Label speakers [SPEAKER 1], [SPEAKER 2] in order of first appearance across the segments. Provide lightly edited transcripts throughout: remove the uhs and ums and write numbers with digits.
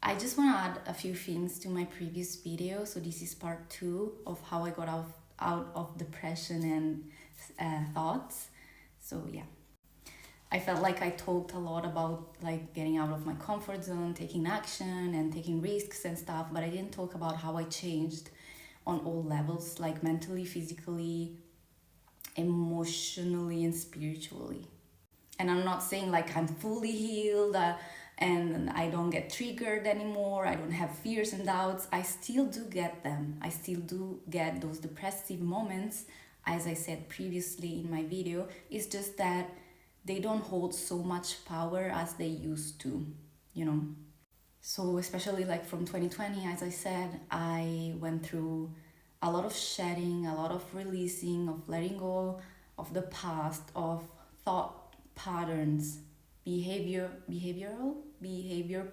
[SPEAKER 1] I just want to add a few things to my previous video. So this is part 2 of how I got out of depression and thoughts. So yeah, I felt like I talked a lot about like getting out of my comfort zone, taking action and taking risks and stuff, but I didn't talk about how I changed on all levels, like mentally, physically, emotionally and spiritually. And I'm not saying like I'm fully healed and I don't get triggered anymore, I don't have fears and doubts. I still do get them. I still do get those depressive moments, as I said previously in my video. It's just that they don't hold so much power as they used to, you know. So especially like from 2020, as I said, I went through a lot of shedding, a lot of releasing, of letting go of the past, of thought patterns, behavior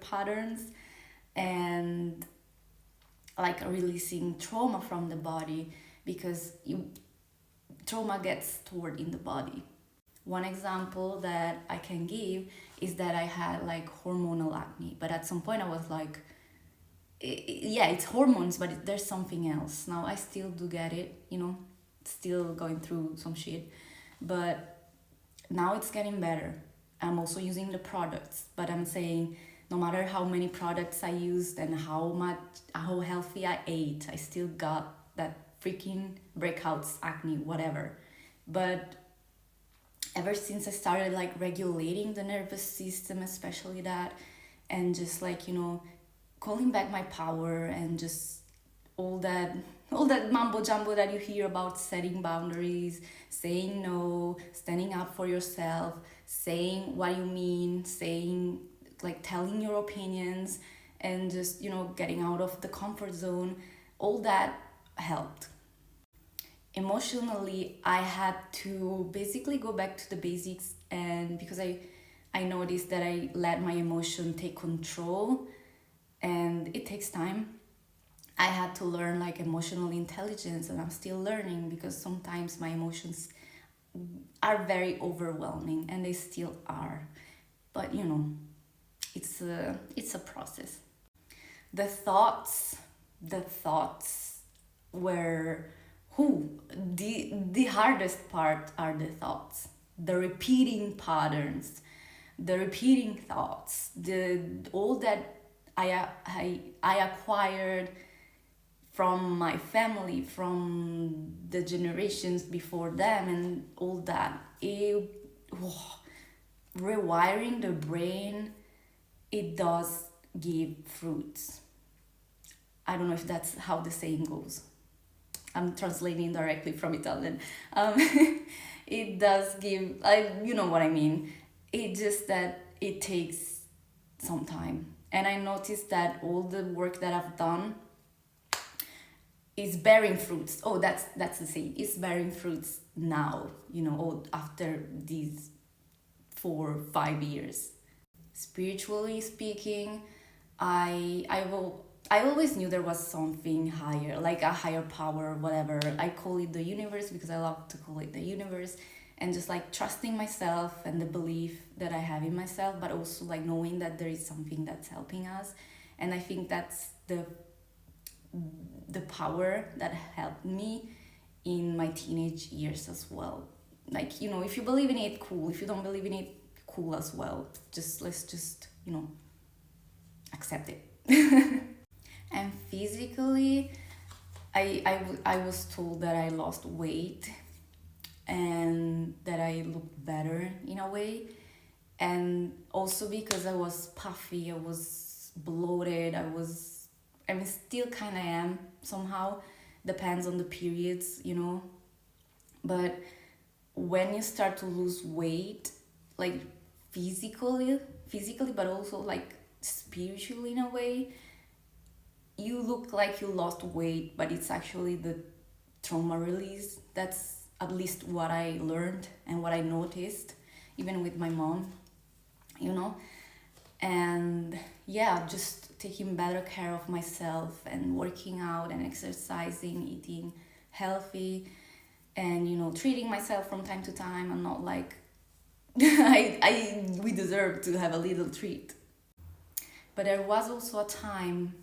[SPEAKER 1] patterns, and like releasing trauma from the body, because trauma gets stored in the body. One example that I can give is that I had like hormonal acne, but at some point I was like, yeah, it's hormones, but there's something else. Now I still do get it, you know, still going through some shit, but now it's getting better. I'm also using the products, but I'm saying no matter how many products I used and how healthy I ate, I still got that freaking breakouts, acne, whatever. But ever since I started like regulating the nervous system, especially that, and just like, you know, calling back my power and just all that mumbo jumbo that you hear about setting boundaries, saying no, standing up for yourself, saying what you mean, saying like telling your opinions, and just, you know, getting out of the comfort zone, all that helped. Emotionally, I had to basically go back to the basics, and because I noticed that I let my emotion take control, and it takes time. I had to learn like emotional intelligence, and I'm still learning because sometimes my emotions are very overwhelming, and they still are. But you know, it's a process. The thoughts were the hardest part are the thoughts, the repeating patterns, the repeating thoughts, the all that I acquired from my family, from the generations before them, and all that. Rewiring the brain, it does give fruits. I don't know if that's how the saying goes. I'm translating directly from Italian. Um, it does give, you know what I mean. It just that it takes some time. And I noticed that all the work that I've done is bearing fruits. Oh, that's the saying. It's bearing fruits now, you know, after these 4 5 years. Spiritually speaking, I always knew there was something higher, like a higher power, whatever. I call it the universe because I love to call it the universe, and just like trusting myself and the belief that I have in myself, but also like knowing that there is something that's helping us. And I think that's the power that helped me in my teenage years as well. Like, you know, if you believe in it, cool. If you don't believe in it, cool as well. Let's just, you know, accept it. And physically, I was told that I lost weight and that I looked better in a way. And also because I was puffy, I was bloated, I mean, still kind of am somehow. Depends on the periods, you know. But when you start to lose weight, like physically, but also like spiritually in a way, you look like you lost weight, but it's actually the trauma release. That's at least what I learned and what I noticed, even with my mom, you know. And yeah, just taking better care of myself and working out and exercising, eating healthy, and, you know, treating myself from time to time. I'm not like we deserve to have a little treat. But there was also a time,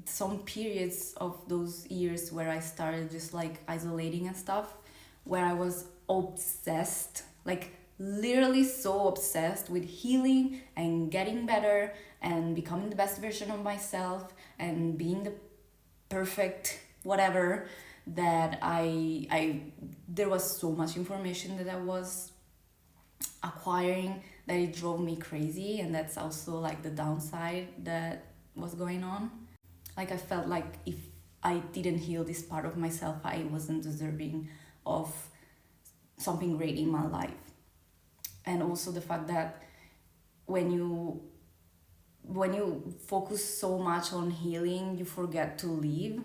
[SPEAKER 1] some periods of those years where I started just like isolating and stuff, where I was obsessed, like literally so obsessed with healing and getting better and becoming the best version of myself and being the perfect whatever, that I there was so much information that I was acquiring that it drove me crazy. And that's also like the downside that was going on. Like I felt like if I didn't heal this part of myself, I wasn't deserving of something great in my life. And also the fact that when you focus so much on healing, you forget to live.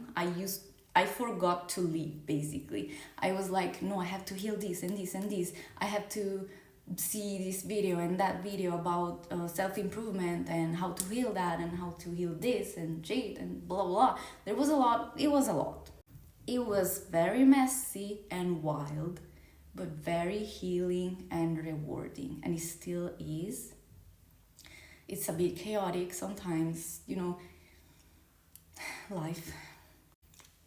[SPEAKER 1] I forgot to live, basically. I was like, no, I have to heal this and this and this. I have to see this video and that video about self-improvement and how to heal that and how to heal this and shit and blah blah. There was a lot. It was a lot. It was very messy and wild, but very healing and rewarding, and it still is. It's a bit chaotic sometimes, life.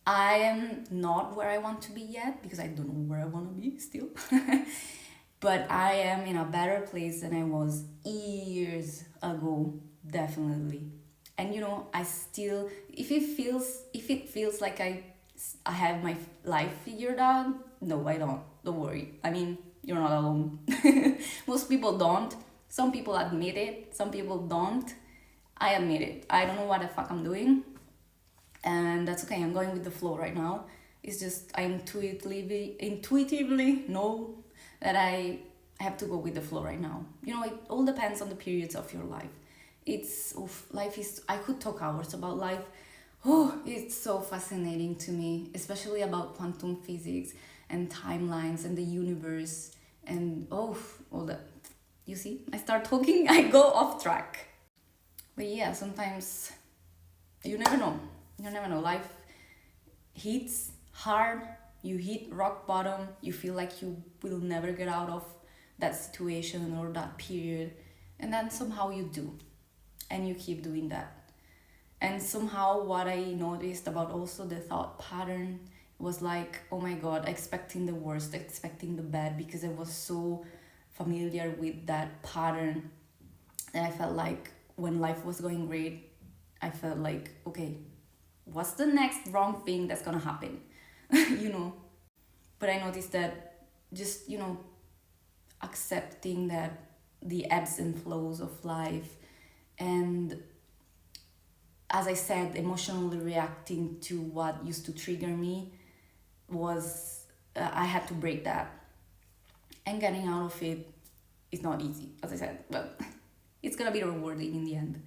[SPEAKER 1] I am not where I want to be yet, because I don't know where I want to be still. But I am in a better place than I was years ago, definitely. And I still, if it feels like I have my life figured out, no, I don't. Don't worry. I mean, you're not alone. Most people don't. Some people admit it, some people don't. I admit it. I don't know what the fuck I'm doing. And that's okay. I'm going with the flow right now. It's just I intuitively know that I have to go with the flow right now. It all depends on the periods of your life. Life is, I could talk hours about life. It's so fascinating to me, especially about quantum physics and timelines and the universe and all that. You see, I start talking, I go off track. But yeah, sometimes you never know. Life hits hard, you hit rock bottom, you feel like you will never get out of that situation or that period, and then somehow you do, and you keep doing that. And somehow what I noticed about also the thought pattern was like, oh my god, expecting the worst, expecting the bad, because I was so familiar with that pattern. And I felt like when life was going great, I felt like, okay, what's the next wrong thing that's gonna happen? But I noticed that just, accepting that the ebbs and flows of life, and as I said, emotionally reacting to what used to trigger me was, I had to break that. And getting out of it is not easy, as I said, but it's gonna be rewarding in the end.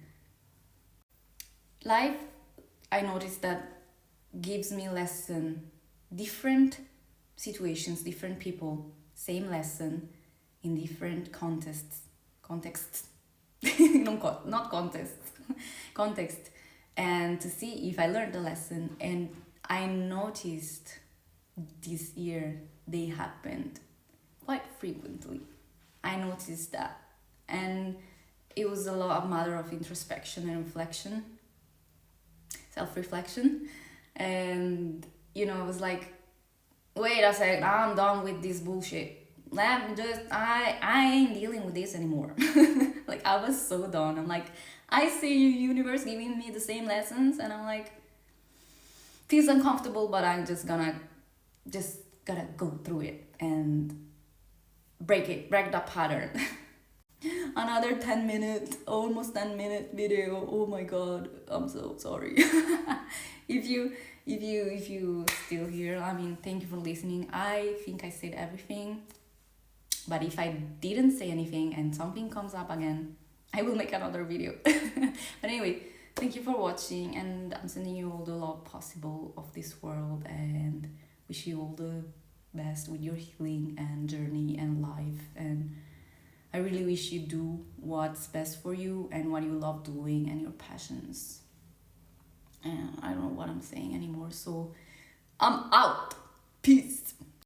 [SPEAKER 1] Life, I noticed that, gives me lesson, different situations, different people, same lesson in different contexts, not contests, context, and to see if I learned the lesson. And I noticed this year they happened quite frequently. I noticed that, and it was a lot of matter of introspection and reflection, self-reflection. And I was like, wait a second, I'm done with this bullshit. I ain't dealing with this anymore. Like, I was so done. I'm like, I see you, universe, giving me the same lessons, and I'm like, feels uncomfortable, but I'm just gotta go through it and break that pattern. Another almost 10 minute video. Oh my god, I'm so sorry. if you still here, I mean, thank you for listening. I think I said everything, but if I didn't say anything and something comes up again, I will make another video. But anyway, thank you for watching, and I'm sending you all the love possible of this world, and wish you all the best with your healing and journey and life. And I really wish you do what's best for you and what you love doing and your passions. And I don't know what I'm saying anymore, so I'm out.